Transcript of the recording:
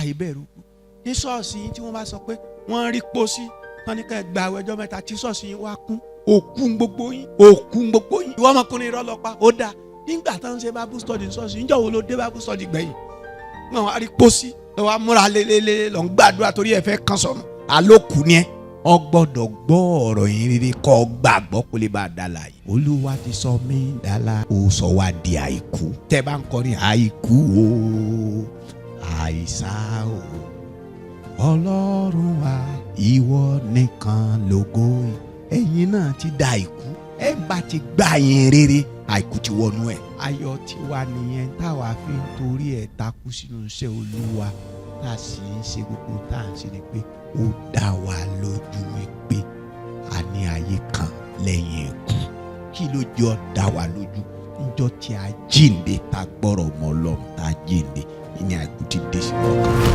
àìbẹ̀rù kú. Ní ṣọ́ọ̀ṣì yín tí wọ́n bá sọ pé wọ́n rí pósí wọ́n ní ká gba àwẹ̀ ọjọ́ mẹ́ta tí ṣọ́ọ̀ṣì yín wá kún, òkú gbogbo yín. Ìwọ ọmọkùnrin irọ́ lọ pa ó dáa. Nígbà táwọn ṣe Bible study ṣọ́ọ̀ṣì níjọ́ wo ló dé Bible study gbẹ̀yìn? Wọ́n wá rí pósí lọ́wọ́ amúra lélẹ́lẹ́ lọ́ ń gbàdúrà torí ẹ fẹ́ kán sọ̀nù. Àlòkù ni ẹ. Ọ gbọ́dọ̀ gbọ́ ọ̀rọ̀ yín rere kó gbàgbọ́ kó lè bá a dá láàyè. Olúwa ti sọ mí dálá, ó sọ wá di àìkú. Tẹ́ bá ń kọrin àìkú o, àìsà o, Ọlọ́run wa ìwọ nìkan lógo. Ẹ̀yin náà ti da àìkú. Ẹ bá ti gbà yín rere, àìkú ti wọnú ẹ̀. Ayọ̀ ti wà nìyẹn táwa fi ń torí ẹ̀ takú sínú iṣẹ́ Olúwa. Tá a sì ń ṣe gbogbo tá à ń ṣe ni pé ó dá wa lójú wípé a ní ayé kan lẹ́yìn ikú. Kí ló jọ dá wa lójú? Níjọ́ tí a jíǹde tá gbọ́rọ̀ mọ́ Ọlọ́run tá jíǹde, ìní àìkú ti dé sí ọkàn.